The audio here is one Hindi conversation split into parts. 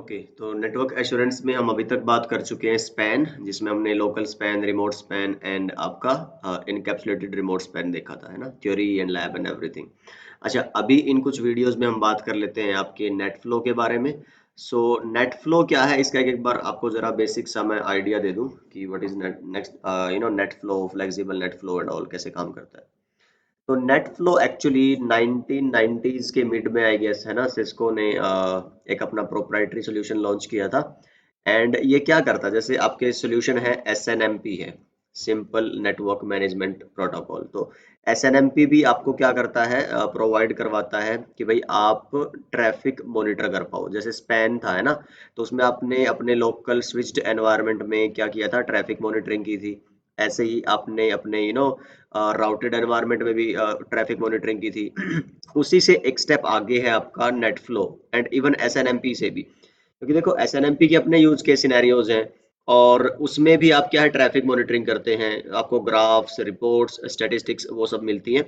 ओके, तो नेटवर्क एश्योरेंस में हम अभी तक बात कर चुके हैं स्पैन, जिसमें हमने local span, remote span and आपका इनकैप्सुलेटेड रिमोट स्पैन देखा था, है ना, theory and lab and everything. अच्छा, अभी इन कुछ वीडियोस में हम बात कर लेते हैं आपके नेट फ्लो के बारे में। सो नेट फ्लो क्या है, इसका एक बार आपको जरा बेसिक सा मैं आइडिया दे दूं कि what is net flow, flexible net flow and all कैसे काम करता है। तो नेट फ्लो एक्चुअली 1990s के मिड में आई गेस, है ना, सिस्को ने एक अपना प्रोप्राइटरी सॉल्यूशन लॉन्च किया था। एंड ये क्या करता है, जैसे आपके सॉल्यूशन है एसएनएमपी है, सिंपल नेटवर्क मैनेजमेंट प्रोटोकॉल। तो एसएनएमपी भी आपको क्या करता है, प्रोवाइड करवाता है कि भाई आप ट्रैफिक मॉनिटर कर पाओ। जैसे स्पैन था, है ना, तो उसमें आपने अपने लोकल स्विच्ड एनवायरनमेंट में क्या किया था, ट्रैफिक मॉनिटरिंग की थी। ऐसे ही आपने अपने राउटेड एनवायरनमेंट में भी ट्रैफिक मॉनिटरिंग की थी। उसी से एक स्टेप आगे है आपका net flow and even SNMP से भी, क्योंकि देखो एसएनएमपी के अपने यूज के सिनेरियोज हैं और उसमें भी आप क्या है, ट्रैफिक मॉनिटरिंग करते हैं, आपको ग्राफ्स, रिपोर्ट्स, स्टैटिस्टिक्स वो सब मिलती हैं।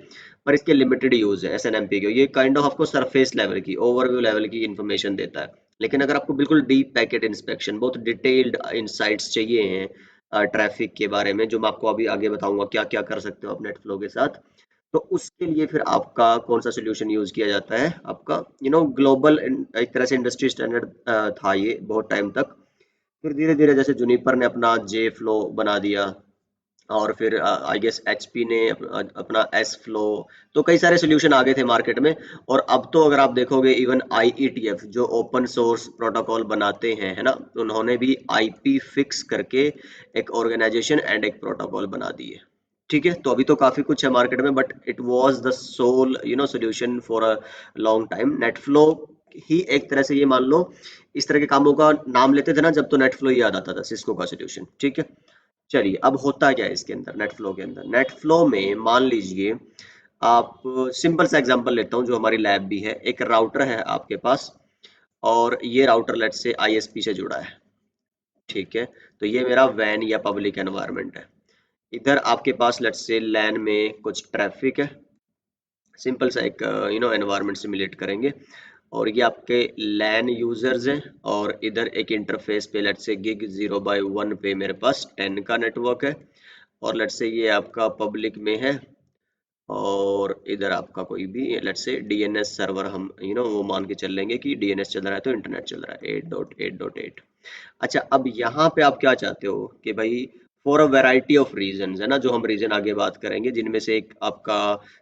पर इसके लिमिटेड यूज है एसएनएमपी के, ये काइंड ऑफ आपको सरफेस लेवल की, ओवरव्यू लेवल की इंफॉर्मेशन देता है। लेकिन अगर आपको बिल्कुल डीप पैकेट इंस्पेक्शन, बहुत डिटेल्ड इंसाइट्स चाहिए हैं ट्रैफिक के बारे में, जो मैं आपको अभी आगे बताऊंगा क्या क्या कर सकते हो आप नेट फ्लो के साथ, तो उसके लिए फिर आपका कौन सा सोल्यूशन यूज किया जाता है, आपका ग्लोबल एक तरह से इंडस्ट्री स्टैंडर्ड था ये बहुत टाइम तक। फिर धीरे धीरे जैसे जुनिपर ने अपना जे फ्लो बना दिया, और फिर आई गेस एचपी ने अपना एस फ्लो। तो कई सारे सोल्यूशन आ गए थे मार्केट में। और अब तो अगर आप देखोगे इवन आईईटीएफ जो ओपन सोर्स प्रोटोकॉल बनाते हैं, है ना, उन्होंने भी आईपी फिक्स करके एक ऑर्गेनाइजेशन एंड एक प्रोटोकॉल बना दिए। ठीक है, तो अभी तो काफी कुछ है मार्केट में, but it was the sole solution for a long time. Net flow ही एक तरह से ये मान लो, इस तरह के कामों का नाम लेते थे ना जब, तो नेट फ्लो ही याद आता था, सिस्को का सोल्यूशन। ठीक है, चलिए अब होता क्या है इसके अंदर, नेट फ्लो के अंदर। नेट फ्लो में मान लीजिए आप, सिंपल सा एग्जांपल लेता हूँ, जो हमारी लैब भी है, एक राउटर है आपके पास, और ये राउटर लेट से आईएसपी से जुड़ा है। ठीक है, तो ये मेरा वैन या पब्लिक एनवायरनमेंट है। इधर आपके पास लेट से लैन में कुछ ट्रैफिक है, सिंपल सा एक एनवायरनमेंट सिमुलेट करेंगे। और ये आपके लैन यूजर्स हैं, और इधर एक इंटरफेस पे लेट से गिग 0/1 पे मेरे पास 10 का नेटवर्क है, और लेट से ये आपका पब्लिक में है, और इधर आपका कोई भी लेट से डीएनएस सर्वर हम वो मान के चल लेंगे कि डीएनएस चल रहा है, तो इंटरनेट चल रहा है 8.8.8। अच्छा, अब यहाँ पे आप क्या चाहते हो कि भाई for a variety of reasons, है ना, जो हम रीजन आगे बात करेंगे, जिनमें से एक आपका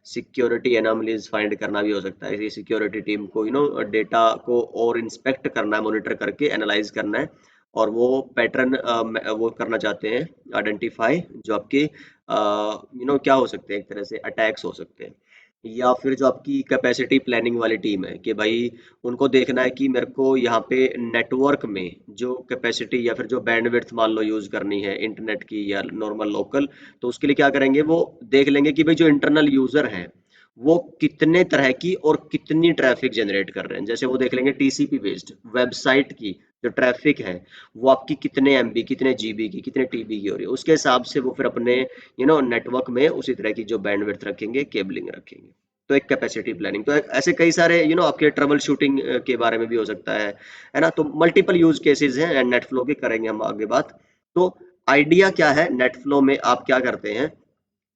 सिक्योरिटी एनोमलीज फाइंड करना भी हो सकता है। सिक्योरिटी टीम को डेटा को और इंस्पेक्ट करना है, मॉनिटर करके एनालाइज करना है, और वो पैटर्न वो करना चाहते हैं आइडेंटिफाई, जो आपके क्या हो सकते हैं, एक तरह से अटैक्स हो सकते हैं। या फिर जो आपकी कैपेसिटी प्लानिंग वाली टीम है, कि भाई उनको देखना है कि मेरे को यहाँ पे नेटवर्क में जो कैपेसिटी या फिर जो बैंडविड्थ मान लो यूज करनी है इंटरनेट की या नॉर्मल लोकल, तो उसके लिए क्या करेंगे, वो देख लेंगे कि भाई जो इंटरनल यूजर हैं वो कितने तरह की और कितनी ट्रैफिक जनरेट कर रहे हैं। जैसे वो देख लेंगे टीसीपी बेस्ड वेबसाइट की जो ट्रैफिक है, वो आपकी कितने एमबी, कितने जीबी की, कितने टीबी की हो रही है, उसके हिसाब से वो फिर अपने नेटवर्क में उसी तरह की जो बैंडविड्थ रखेंगे, केबलिंग रखेंगे। तो एक कैपेसिटी प्लानिंग, तो ऐसे कई सारे आपके ट्रबल शूटिंग के बारे में भी हो सकता है ना। तो मल्टीपल यूज केसेस हैं नेट फ्लो के, करेंगे हम आगे बात। तो आइडिया क्या है, नेट फ्लो में आप क्या करते हैं,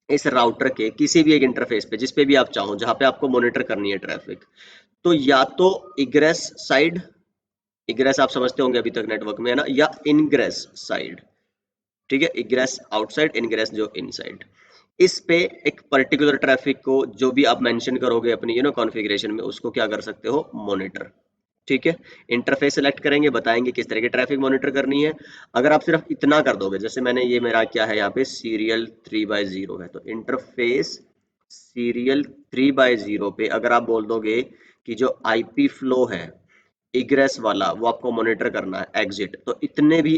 इस राउटर के किसी भी एक इंटरफेस पे, जिस पे भी आप चाहो, जहां पे आपको मॉनिटर करनी है ट्रैफिक, तो या तो इग्रेस साइड, इग्रेस आप समझते होंगे अभी तक नेटवर्क में, है ना, या इनग्रेस साइड। ठीक है, इग्रेस आउटसाइड, इनग्रेस जो इनसाइड, इस पे एक पर्टिकुलर ट्रैफिक को जो भी आप मेंशन करोगे अपनी कॉन्फ़िगरेशन में, उसको क्या कर सकते हो, मॉनिटर। ठीक है, इंटरफेस सेलेक्ट करेंगे, बताएंगे किस तरह की ट्रैफिक मॉनिटर करनी है। अगर आप सिर्फ इतना कर दोगे, जैसे मैंने ये मेरा क्या है यहाँ पे सीरियल 3/0 है, तो इंटरफेस सीरियल 3/0 पे अगर आप बोल दोगे कि जो आईपी फ्लो है इग्रेस वाला, वो आपको मॉनिटर करना है एग्जिट, तो इतने भी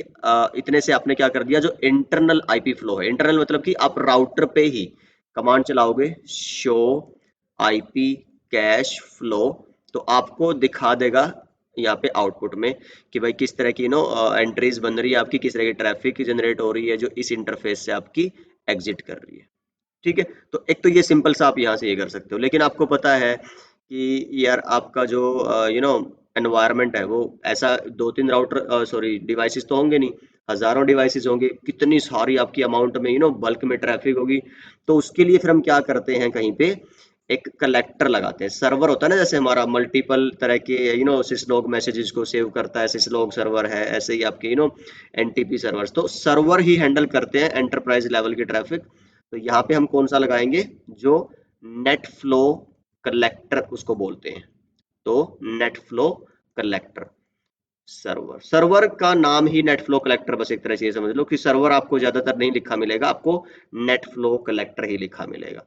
इतने से आपने क्या कर दिया, जो इंटरनल आईपी फ्लो है, इंटरनल मतलब कि आप राउटर पे ही कमांड चलाओगे, शो आईपी कैश फ्लो, तो आपको दिखा देगा यहाँ पे आउटपुट में कि भाई किस तरह की एंट्रीज बन रही है आपकी, किस तरह की ट्रैफिक जनरेट हो रही है जो इस इंटरफेस से आपकी एग्जिट कर रही है। ठीक है, तो एक तो ये सिंपल सा आप यहाँ से ये कर सकते हो। लेकिन आपको पता है कि यार आपका जो एनवायरनमेंट है वो ऐसा 2-3 राउटर सॉरी डिवाइसेस तो होंगे नहीं, हजारों डिवाइसेस होंगे, कितनी सारी आपकी अमाउंट में बल्क में ट्रैफिक होगी। तो उसके लिए फिर हम क्या करते हैं, कहीं पे एक कलेक्टर लगाते हैं। सर्वर होता है ना, जैसे हमारा मल्टीपल तरह के सिसलोग मैसेजेस को सेव करता है, सिसलोग सर्वर है, ऐसे ही आपके एनटीपी सर्वर्स, तो सर्वर ही हैंडल करते हैं एंटरप्राइज लेवल की ट्रैफिक। तो यहाँ पे हम कौन सा लगाएंगे, जो नेट फ्लो कलेक्टर उसको बोलते हैं। तो net flow collector server, server का नाम ही नेट फ्लो कलेक्टर, बस एक तरह से ये समझ लो कि सर्वर आपको ज्यादातर नहीं लिखा मिलेगा, आपको नेट फ्लो कलेक्टर ही लिखा मिलेगा।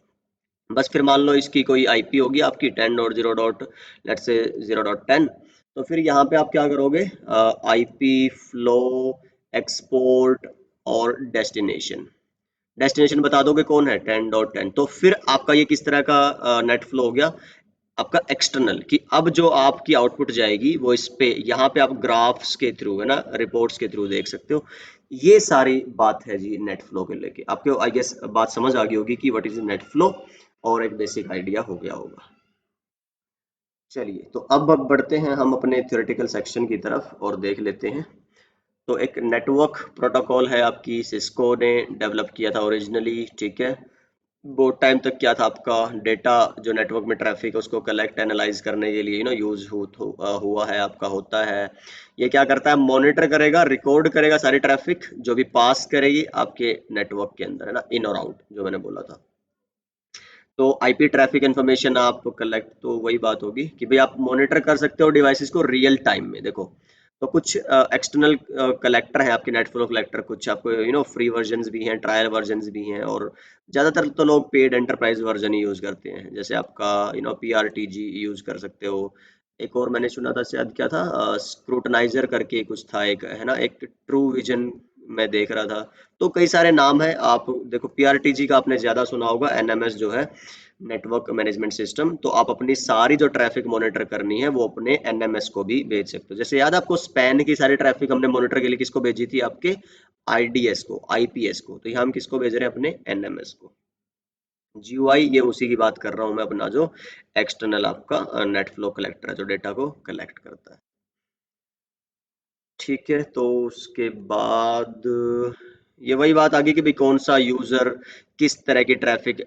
बस फिर मान लो इसकी कोई आईपी होगी आपकी 10.0 डॉट लेट से 0.10, तो फिर यहाँ पे आप क्या करोगे, आईपी फ्लो एक्सपोर्ट और डेस्टिनेशन, डेस्टिनेशन बता दोगे कौन है 10.10। तो फिर आपका ये किस तरह का नेट फ्लो हो गया, आपका एक्सटर्नल, कि अब जो आपकी आउटपुट जाएगी वो इस पे, यहाँ पे आप ग्राफ्स के थ्रू है ना, रिपोर्ट्स के थ्रू देख सकते हो। ये सारी बात है जी नेट फ्लो के लेके। आपको आई गेस बात समझ आ गई होगी कि व्हाट इज नेट फ्लो, और एक बेसिक आइडिया हो गया होगा। चलिए, तो अब बढ़ते हैं हम अपने थ्योरेटिकल सेक्शन की तरफ और देख लेते हैं। तो एक नेटवर्क प्रोटोकॉल है, आपकी सिस्को ने डेवलप किया था ओरिजिनली, ठीक है। बहुत टाइम तक क्या था, आपका डेटा जो नेटवर्क में ट्रैफिक है उसको कलेक्ट एनालाइज करने के लिए यूज हुआ है, आपका होता है। ये क्या करता है, मॉनिटर करेगा, रिकॉर्ड करेगा सारी ट्रैफिक जो भी पास करेगी आपके नेटवर्क के अंदर, है ना, इन और आउट जो मैंने बोला था। तो आईपी ट्रैफिक इन्फॉर्मेशन आप कलेक्ट, तो वही बात होगी कि भाई आप मॉनिटर कर सकते हो डिवाइसेस को रियल टाइम में। देखो, तो कुछ एक्सटर्नल कलेक्टर हैं आपके नेट फ्लो कलेक्टर, कुछ आपको फ्री वर्जन्स भी हैं, ट्रायल वर्जन्स भी हैं, और ज़्यादातर तो लोग पेड एंटरप्राइज वर्जन ही यूज़ करते हैं। जैसे आपका पीआरटीजी यूज़ कर सकते हो। एक और मैंने सुना था शायद, क्या था, स्क्रूटनाइजर करके कुछ था एक, है ना, एक ट्रू विजन मैं देख रहा था। तो कई सारे नाम हैं, आप देखो पीआरटीजी का आपने ज्यादा सुना होगा, एनएमएस जो है नेटवर्क मैनेजमेंट सिस्टम। तो आप अपनी सारी जो ट्रैफिक मॉनिटर करनी है वो अपने एनएमएस को भी भेज सकते हो। जैसे याद है आपको, स्पैन की सारी ट्रैफिक हमने मॉनिटर के लिए किसको भेजी थी, आपके आईडीएस को, आईपीएस को। तो यहाँ हम किसको भेज रहे हैं, अपने एनएमएस को। जीयूआई ये उसी की बात कर रहा हूँ मैं, अपना जो एक्सटर्नल आपका नेट फ्लो कलेक्टर है जो डेटा को कलेक्ट करता है। ठीक है, तो उसके बाद ये वही बात आ गई कि भाई कौन सा यूजर किस तरह की ट्रैफिक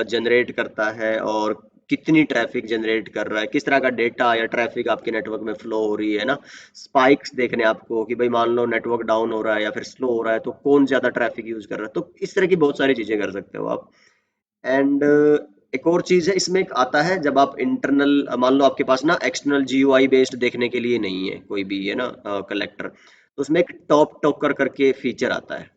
जनरेट करता है, और कितनी ट्रैफिक जनरेट कर रहा है, किस तरह का डेटा या ट्रैफिक आपके नेटवर्क में फ्लो हो रही है ना। स्पाइक्स देखने आपको कि भाई मान लो नेटवर्क डाउन हो रहा है या फिर स्लो हो रहा है, तो कौन ज्यादा ट्रैफिक यूज कर रहा है। तो इस तरह की बहुत सारी चीजें कर सकते हो आप। एंड एक और चीज है इसमें, एक आता है जब आप इंटरनल, मान लो आपके पास ना एक्सटर्नल जीयूआई बेस्ड देखने के लिए नहीं है कोई भी, है ना, कलेक्टर, तो उसमें एक टॉप टोकर करके फीचर आता है।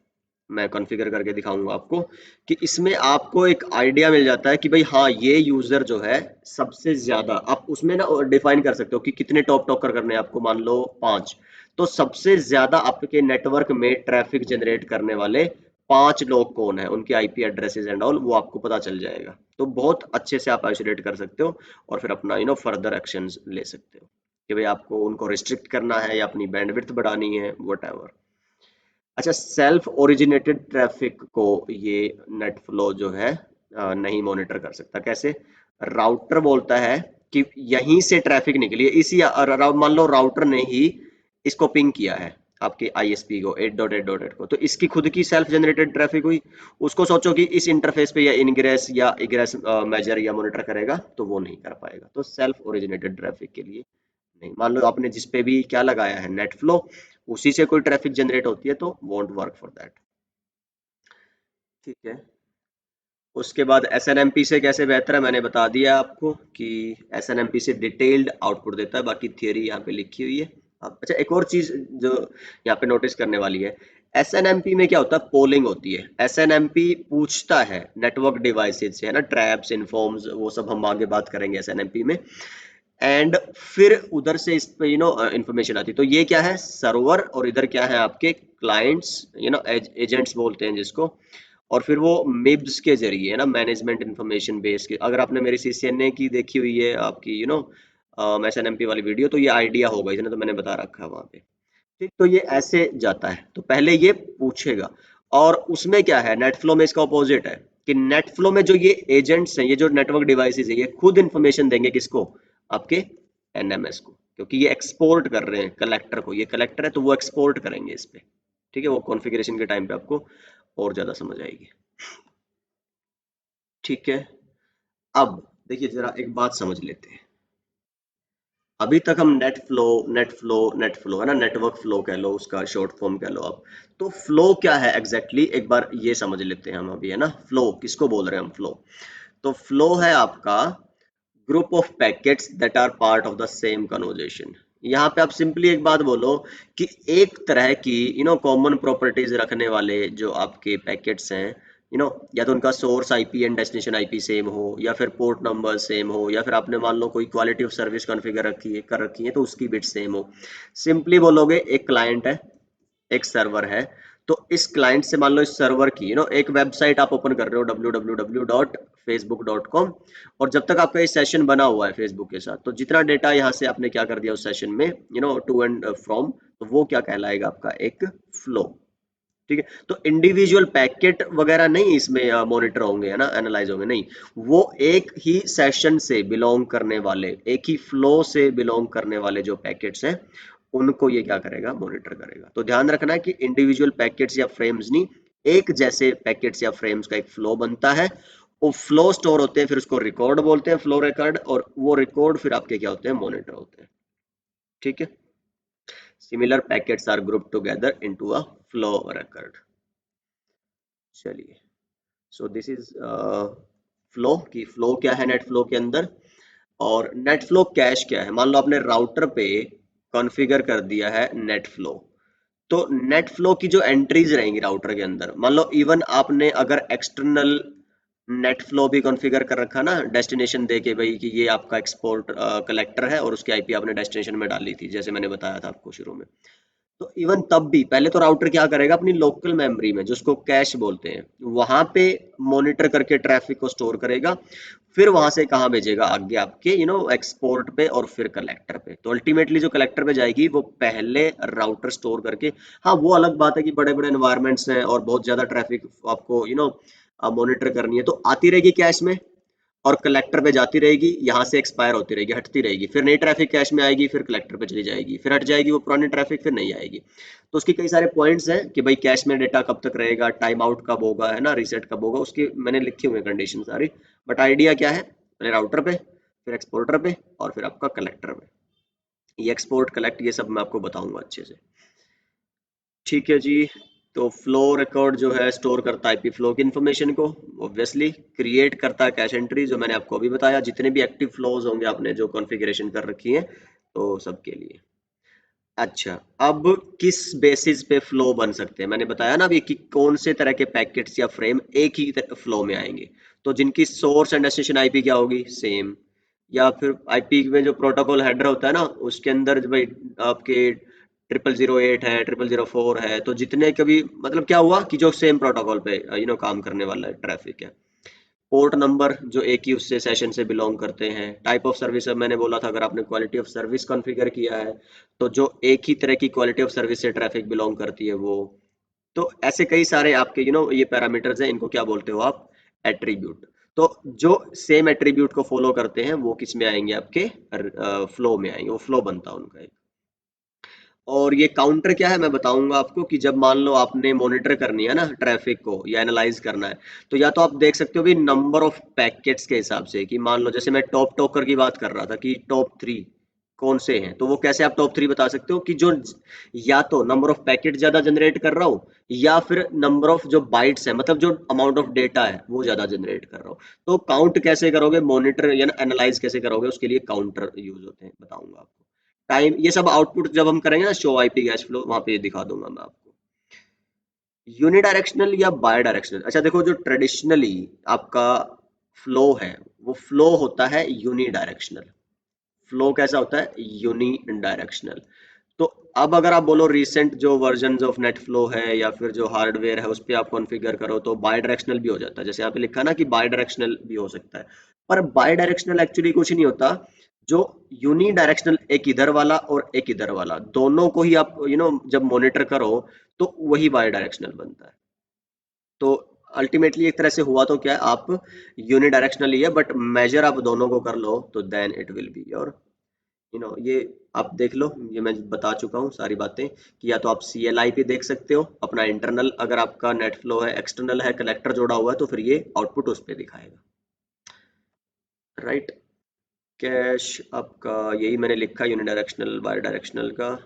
मैं कॉन्फ़िगर करके दिखाऊंगा आपको, कि इसमें आपको एक आइडिया मिल जाता है कि भाई हाँ, ये यूजर जो है सबसे ज्यादा, आप उसमें ना डिफाइन कर सकते हो कि कितने टॉप टोकर करने हैं आपको, मान लो 5। तो सबसे ज्यादा आपके नेटवर्क में ट्रैफिक जनरेट करने वाले 5 लोग कौन है, उनके आईपी एड्रेसेस एंड ऑल, वो आपको पता चल जाएगा। तो बहुत अच्छे से आप आइसोलेट कर सकते हो, और फिर अपना फर्दर एक्शंस ले सकते हो कि भाई आपको उनको रिस्ट्रिक्ट करना है या अपनी बैंडविड्थ बढ़ानी है, व्हाटएवर। अच्छा, सेल्फ ओरिजिनेटेड ट्रैफिक को ये नेट फ्लो जो है नहीं मॉनिटर कर सकता। कैसे, राउटर बोलता है कि यहीं से ट्रैफिक निकली है, इसी मान लो राउटर ने ही इसको पिंग किया है आपके आईएसपी को 8.8.8 को, तो इसकी खुद की सेल्फ जनरेटेड ट्रैफिक हुई। उसको सोचो कि इस इंटरफेस पे या इनग्रेस या इग्रेस मेजर या मॉनिटर करेगा, तो वो नहीं कर पाएगा। तो सेल्फ ओरिजिनेटेड ट्रैफिक के लिए नहीं। मान लो आपने जिस पे भी क्या लगाया है नेट फ्लो, उसी से कोई ट्रैफिक जनरेट होती है, तो वोंट वर्क फॉर दैट। ठीक है, उसके बाद एसएनएमपी से कैसे बेहतर है, मैंने बता दिया आपको कि एसएनएमपी से डिटेल्ड आउटपुट देता है, बाकी थियरी यहाँ पे लिखी हुई है। अच्छा, एक और चीज जो यहाँ पे नोटिस करने वाली है, एसएनएमपी में क्या होता है, पोलिंग होती है। एसएनएमपी पूछता है नेटवर्क डिवाइसेज से, है ना, ट्रैप्स, इन्फॉर्म्स, वो सब हम आगे बात करेंगे एसएनएमपी में। एंड फिर उधर से इस पे इंफॉर्मेशन आती है। तो ये क्या है, सर्वर, और इधर क्या है आपके क्लाइंट्स, एजेंट्स बोलते हैं जिसको। और फिर वो मिब्स के जरिए, है ना, मैनेजमेंट इंफॉर्मेशन बेस के, अगर आपने मेरी सीसीएनए की देखी हुई है आपकी एसएनएमपी वाली वीडियो, तो ये आइडिया होगा, इसने तो मैंने बता रखा है वहां पे। ठीक, तो ये ऐसे जाता है, तो पहले ये पूछेगा। और उसमें क्या है, नेट फ्लो में इसका अपोजिट है, कि नेट फ्लो में जो ये एजेंट्स हैं, ये जो नेटवर्क डिवाइसेस है, ये खुद इंफॉर्मेशन देंगे किसको, आपके एनएमएस को। क्योंकि ये एक्सपोर्ट कर रहे हैं कलेक्टर को, ये कलेक्टर है तो वो एक्सपोर्ट करेंगे इस पे। ठीक है, वो कॉन्फ़िगरेशन के टाइम पे आपको और ज्यादा समझ आएगी। ठीक है, अब देखिए जरा एक बात समझ लेते हैं। अभी तक हम नेट फ्लो है ना, नेटवर्क फ्लो कह लो, उसका शॉर्ट फॉर्म कह लो आप। तो फ्लो क्या है एग्जैक्टली exactly, एक बार ये समझ लेते हैं हम अभी, है ना। फ्लो किसको बोल रहे हैं हम, फ्लो। तो फ्लो है आपका group of packets that are part of the same conversation. यहाँ पे आप सिंपली एक बात बोलो कि एक तरह की कॉमन प्रॉपर्टीज रखने वाले जो आपके पैकेट्स हैं, या तो उनका source IP and destination IP same हो, या फिर पोर्ट नंबर सेम हो, या फिर आपने मान लो कोई क्वालिटी ऑफ सर्विस कॉन्फ़िगर कर रखी है तो उसकी बिट सेम हो। सिंपली बोलोगे एक क्लाइंट है, एक सर्वर है, तो इस क्लाइंट से मान लो इस सर्वर की एक वेबसाइट आप ओपन कर रहे हो www.facebook.com, और जब तक आपका ये सेशन बना हुआ है फेसबुक के साथ, तो जितना डेटा यहाँ से आपने क्या कर दिया उस सेशन में, टू एंड फ्रॉम, तो वो क्या कहलाएगा आपका एक फ्लो। ठीक है, तो इंडिविजुअल पैकेट वगैरह नहीं इसमें मॉनिटर होंगे, है ना, एनालाइज होंगे, नहीं। वो एक ही सेशन से बिलोंग करने वाले, एक ही फ्लो से बिलोंग करने वाले जो पैकेट्स हैं, उनको ये क्या करेगा, मॉनिटर करेगा। तो ध्यान रखना है कि इंडिविजुअल पैकेट्स या फ्रेम्स नहीं, एक जैसे पैकेट्स या फ्रेम्स का एक फ्लो बनता है। वो फ्लो स्टोर होते हैं, फिर उसको रिकॉर्ड बोलते हैं, फ्लो रिकॉर्ड, और वो रिकॉर्ड फिर आपके क्या होते हैं, मॉनिटर होते हैं। ठीक है, similar packets are group together into a flow record. चलिए, सो दिस इज फ्लो की फ्लो क्या है नेट फ्लो के अंदर। और नेट फ्लो कैश क्या है, मान लो आपने राउटर पे कॉन्फ़िगर कर दिया है नेट फ्लो, तो नेट फ्लो की जो एंट्रीज रहेंगी राउटर के अंदर, मान लो इवन आपने अगर एक्सटर्नल नेट फ्लो भी कॉन्फ़िगर कर रखा ना, डेस्टिनेशन दे के भाई कि ये आपका एक्सपोर्ट कलेक्टर है और उसकी आईपी आपने डेस्टिनेशन में डाली थी, जैसे मैंने बताया था आपको शुरू में। तो इवन तब भी पहले तो राउटर क्या करेगा, अपनी लोकल मेमोरी में जिसको कैश बोलते हैं, वहां पे मॉनिटर करके ट्रैफिक को स्टोर करेगा, फिर वहां से कहाँ भेजेगा, आगे आपके एक्सपोर्ट पे और फिर कलेक्टर पे। तो अल्टीमेटली जो कलेक्टर पे जाएगी वो पहले राउटर स्टोर करके, हाँ वो अलग बात है कि बड़े बड़े एनवायरमेंट्स हैं और बहुत ज्यादा ट्रैफिक आपको मॉनिटर करनी है, तो आती रहेगी कैश में और कलेक्टर पे जाती रहेगी, यहाँ से एक्सपायर होती रहेगी, हटती रहेगी, फिर नई ट्रैफिक कैश में आएगी, फिर कलेक्टर पे चली जाएगी, फिर हट जाएगी वो पुरानी ट्रैफिक, फिर नहीं आएगी। तो उसके कई सारे पॉइंट्स हैं कि भाई कैश में डेटा कब तक रहेगा, टाइम आउट कब होगा, है ना, रीसेट कब होगा, उसकी मैंने लिखी हुई है कंडीशन सारी। बट आइडिया क्या है, पहले राउटर पे, फिर एक्सपोर्टर पे, और फिर आपका कलेक्टर पे। ये एक्सपोर्ट कलेक्ट ये सब मैं आपको बताऊंगा अच्छे से। ठीक है जी। तो फ्लो रिकॉर्ड जो है स्टोर करता है आईपी फ्लो की इन्फॉर्मेशन को, ऑब्वियसली क्रिएट करता है कैश एंट्री, जो मैंने आपको अभी बताया, जितने भी एक्टिव फ्लोज होंगे आपने जो कॉन्फ़िगरेशन कर रखी है, तो सबके लिए। अच्छा, अब किस बेसिस पे फ्लो बन सकते हैं, मैंने बताया ना अभी कि कौन से तरह के पैकेट्स या फ्रेम एक ही फ्लो में आएंगे। तो जिनकी सोर्स एंड डेस्टिनेशन आईपी क्या होगी, सेम। या फिर आईपी में जो प्रोटोकॉल हेडर होता है ना, उसके अंदर जो भाई आपके 0008 है, 0004 है, तो जितने कभी मतलब क्या हुआ कि जो सेम प्रोटोकॉल पे काम करने वाला है ट्रैफिक है। पोर्ट नंबर जो एक ही उससे सेशन से बिलोंग करते हैं। टाइप ऑफ सर्विस, अब मैंने बोला था अगर आपने क्वालिटी ऑफ सर्विस कॉन्फ़िगर किया है, तो जो एक ही तरह की क्वालिटी ऑफ सर्विस से ट्रैफिक बिलोंग करती है वो। तो ऐसे कई सारे आपके ये पैरामीटर्स हैं, इनको क्या बोलते हो आप, एट्रीब्यूट। तो जो सेम एट्रीब्यूट को फॉलो करते हैं वो किस में आएंगे, आपके फ्लो में आएंगे, वो फ्लो बनता है उनका एक। और ये काउंटर क्या है मैं बताऊंगा आपको, कि जब मान लो आपने मॉनिटर करनी है ना ट्रैफिक को या एनालाइज करना है, तो या तो आप देख सकते हो भी नंबर ऑफ पैकेट्स के हिसाब से, कि मान लो जैसे मैं टॉप टॉकर की बात कर रहा था कि टॉप 3 कौन से हैं, तो वो कैसे आप टॉप 3 बता सकते हो कि जो या तो नंबर ऑफ पैकेट ज्यादा जनरेट कर रहा हूँ, या फिर नंबर ऑफ जो बाइट्स है, मतलब जो अमाउंट ऑफ डेटा है वो ज्यादा जनरेट कर रहा हूँ। तो काउंट कैसे करोगे, मॉनिटर या एनालाइज कैसे करोगे, उसके लिए काउंटर यूज होते हैं, बताऊंगा आपको। टाइम ये सब आउटपुट जब हम करेंगे ना, शो आईपी कैश फ्लो, वहां पे दिखा दूंगा मैं आपको। यूनिडायरेक्शनल या बाय डायरेक्शनल, अच्छा देखो जो ट्रेडिशनली आपका फ्लो है, वो फ्लो होता है यूनी डायरेक्शनल। फ्लो कैसा होता है, यूनी डायरेक्शनल। तो अब अगर आप बोलो रिसेंट जो वर्जन ऑफ नेट फ्लो है या फिर जो हार्डवेयर है उस पर आप कॉन्फ़िगर करो, तो बाय डायरेक्शनल भी हो जाता है, जैसे यहाँ पे लिखा ना कि बाय डायरेक्शनल भी हो सकता है। पर बाय डायरेक्शनल एक्चुअली कुछ नहीं होता। जो यूनी डायरेक्शनल, एक इधर वाला और एक इधर वाला, दोनों को ही आप जब मॉनिटर करो तो वही बाय डायरेक्शनल बनता है। तो अल्टीमेटली एक तरह से हुआ तो क्या है, आप यूनी डायरेक्शनल ही है, बट मेजर आप दोनों को कर लो तो then it will be your ये आप देख लो, ये मैं बता चुका हूँ सारी बातें कि या तो आप CLI पे देख सकते हो अपना इंटरनल, अगर आपका नेट फ्लो है, एक्सटर्नल है, कलेक्टर जोड़ा हुआ है तो फिर ये आउटपुट उस पे दिखाएगा, राइट। कैश आपका यही मैंने लिखा, यूनिडायरेक्शनल बाई डायरेक्शनल का,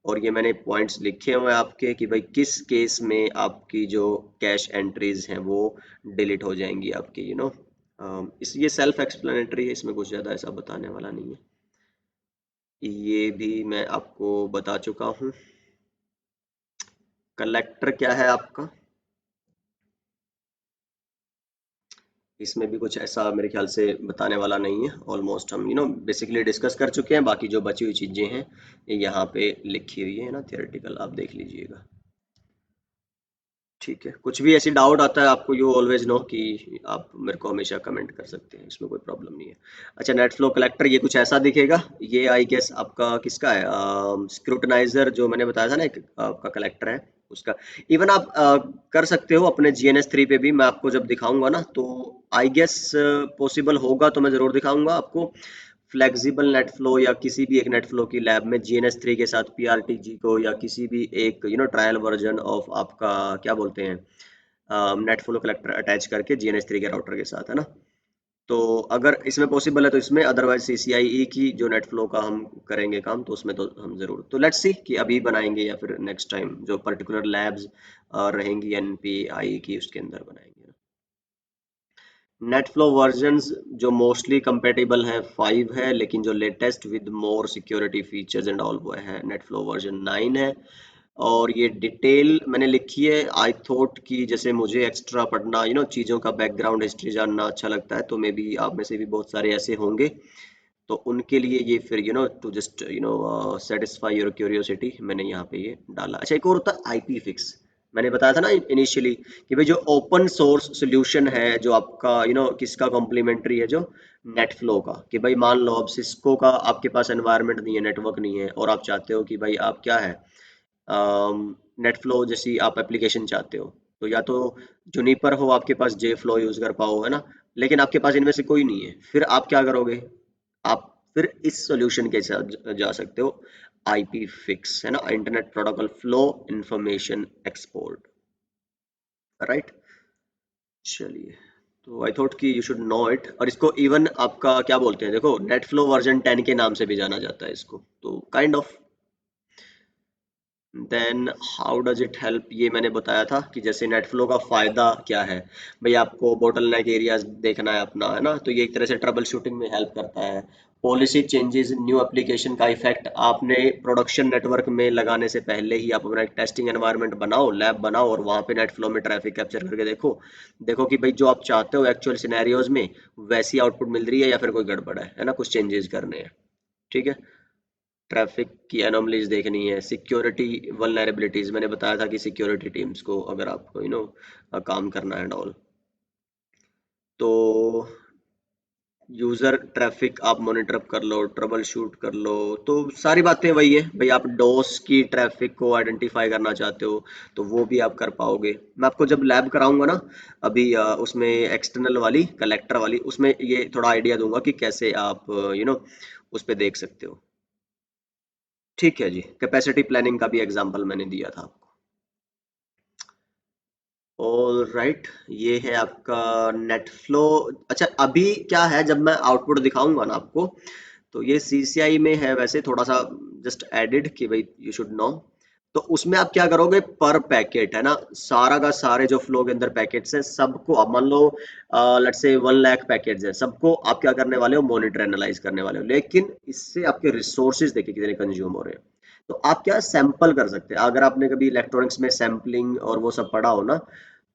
और ये मैंने पॉइंट्स लिखे हुए हैं आपके कि भाई किस केस में आपकी जो कैश एंट्रीज हैं वो डिलीट हो जाएंगी आपकी, इस ये सेल्फ एक्सप्लेनेटरी है, इसमें कुछ ज़्यादा ऐसा बताने वाला नहीं है, ये भी मैं आपको बता चुका हूँ। कलेक्टर क्या है आपका, इसमें भी कुछ ऐसा मेरे ख्याल से बताने वाला नहीं है, ऑलमोस्ट हम बेसिकली डिस्कस कर चुके हैं, बाकी जो बची हुई चीज़ें हैं ये यहाँ पे लिखी हुई है ना, थियोरेटिकल आप देख लीजिएगा। ठीक है, कुछ भी ऐसी डाउट आता है आपको, यू ऑलवेज नो कि आप मेरे को हमेशा कमेंट कर सकते हैं, इसमें कोई प्रॉब्लम नहीं है। अच्छा, नेट फ्लो कलेक्टर ये कुछ ऐसा दिखेगा, ये आई गेस आपका किसका है, स्क्रूटनाइजर जो मैंने बताया था ना, एक आपका कलेक्टर है उसका। इवन आप कर सकते हो अपने GNS3 पे भी, मैं आपको जब दिखाऊंगा ना तो आई गेस पॉसिबल होगा तो मैं ज़रूर दिखाऊंगा आपको, फ्लेक्सिबल नेट फ्लो या किसी भी एक नेट फ्लो की लैब में GNS3 के साथ PRTG को या किसी भी एक ट्रायल वर्जन ऑफ आपका क्या बोलते हैं नेट फ्लो कलेक्टर अटैच करके GNS3 के राउटर के साथ, है ना। तो अगर इसमें पॉसिबल है तो इसमें, अदरवाइज CCIE की जो नेट फ्लो का हम करेंगे काम तो उसमें तो हम जरूर, तो लेट्स सी कि अभी बनाएंगे या फिर नेक्स्ट टाइम जो पर्टिकुलर लैब्स रहेंगी NPI की उसके अंदर बनाएंगे। नेट फ्लो वर्जन्स जो मोस्टली कंपेटेबल है 5 है, लेकिन जो latest with more security features and all वो है नेट फ्लो वर्जन 9 है। और ये डिटेल मैंने लिखी है, आई थॉट कि जैसे मुझे एक्स्ट्रा पढ़ना चीज़ों का बैकग्राउंड हिस्ट्री जानना अच्छा लगता है, तो मे बी आप में से भी बहुत सारे ऐसे होंगे, तो उनके लिए ये फिर to just satisfy your curiosity मैंने यहाँ पे ये डाला। अच्छा, एक और होता है IP फिक्स, मैंने बताया था ना इनिशियली कि भाई जो ओपन सोर्स सोल्यूशन है जो आपका किसका कॉम्प्लीमेंट्री है, जो नेट फ्लो का, कि भाई मान लो अब सिस्को का आपके पास एनवायरनमेंट नहीं है, नेटवर्क नहीं है, और आप चाहते हो कि भाई आप क्या है नेट फ्लो जैसी आप एप्लीकेशन चाहते हो, तो या तो जुनिपर हो आपके पास, जे फ्लो यूज कर पाओ, है ना, लेकिन आपके पास इनमें से कोई नहीं है, फिर आप क्या करोगे, आप फिर इस सॉल्यूशन के साथ जा सकते हो, IP फिक्स, है ना, internet protocol flow information export, right. चलिए, तो आई थॉट कि यू शुड नो इट, और इसको इवन आपका क्या बोलते हैं, देखो नेट फ्लो वर्जन 10 के नाम से भी जाना जाता है इसको, तो kind of. Then how does it help, ये मैंने बताया था कि जैसे नेट फ्लो का फायदा क्या है, भाई आपको बोटल नेक एरियाज देखना है अपना, है ना, तो ये एक तरह से ट्रबल शूटिंग में हेल्प करता है। पॉलिसी चेंजेस, न्यू एप्लीकेशन का इफेक्ट, आपने प्रोडक्शन नेटवर्क में लगाने से पहले ही आप अपना एक टेस्टिंग एनवायरनमेंट बनाओ, लैब बनाओ, और वहां पे नेट फ्लो में ट्रैफिक कैप्चर करके देखो, देखो कि भाई जो आप चाहते हो एक्चुअल सिनेरियोज में वैसी आउटपुट मिल रही है या फिर कोई गड़बड़ है ना, कुछ चेंजेस करने हैं, ठीक है। ट्रैफिक की एनोमलीज देखनी है, सिक्योरिटी वल्नरेबिलिटीज, मैंने बताया था कि सिक्योरिटी टीम्स को अगर आपको काम करना है ऑल, तो यूजर ट्रैफिक आप मॉनिटर कर लो, ट्रबल शूट कर लो, तो सारी बातें वही है भाई, आप डोस की ट्रैफिक को आइडेंटिफाई करना चाहते हो तो वो भी आप कर पाओगे। मैं आपको जब लैब कराऊंगा ना अभी उसमें एक्सटर्नल वाली कलेक्टर वाली, उसमें ये थोड़ा आइडिया दूंगा कि कैसे आप उस पे देख सकते हो। ठीक है जी, कैपेसिटी प्लानिंग का भी एग्जांपल मैंने दिया था आपको। ऑल राइट, ये है आपका नेट फ्लो। अच्छा, अभी क्या है, जब मैं आउटपुट दिखाऊंगा ना आपको, तो ये CCI में है वैसे थोड़ा सा जस्ट एडिड कि भाई यू शुड नो, तो उसमें आप क्या करोगे, पर पैकेट, है ना, सारा का सारे जो फ्लो के अंदर पैकेट्स हैं सबको आप मान लो लेट्स से 1 लाख पैकेट्स हैं, सबको आप क्या करने वाले हो, मॉनिटर एनालाइज करने वाले हो, लेकिन इससे आपके रिसोर्सेज देखिए कितने कंज्यूम हो रहे हैं। तो आप क्या सैंपल कर सकते हैं, अगर आपने कभी इलेक्ट्रॉनिक्स में सैम्पलिंग और वो सब पढ़ा हो ना,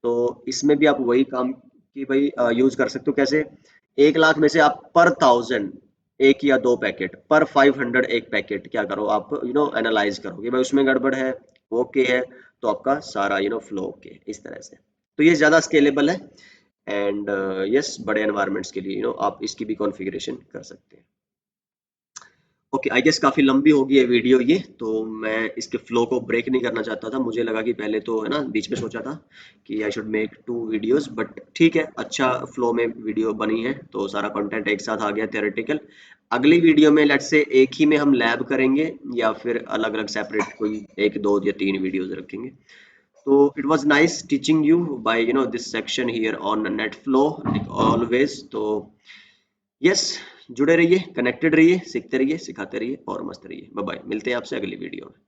तो इसमें भी आप वही काम की भाई यूज कर सकते हो, कैसे, 1 लाख में से आप पर 1000 एक या दो पैकेट, पर 500 एक पैकेट क्या करो आप एनालाइज करो कि भाई उसमें गड़बड़ है, ओके है, तो आपका सारा फ्लो ओके, इस तरह से। तो ये ज़्यादा स्केलेबल है, एंड यस बड़े एनवायरनमेंट्स के लिए आप इसकी भी कॉन्फ़िगरेशन कर सकते हैं। ओके, आई गेस काफ़ी लंबी होगी ये वीडियो, ये तो मैं इसके फ्लो को ब्रेक नहीं करना चाहता था, मुझे लगा कि पहले तो है ना बीच में सोचा था कि I should make 2 videos, but ठीक है, अच्छा फ्लो में वीडियो बनी है तो सारा कंटेंट एक साथ आ गया, थ्योरेटिकल। अगली वीडियो में लेट्स से एक ही में हम लैब करेंगे या फिर अलग अलग सेपरेट कोई एक दो या तीन वीडियोस रखेंगे। तो it was nice teaching you by this section here on net flow like always. तो यस, जुड़े रहिए, कनेक्टेड रहिए, सीखते रहिए, सिखाते रहिए और मस्त रहिए। बाय बाय, मिलते हैं आपसे अगली वीडियो में।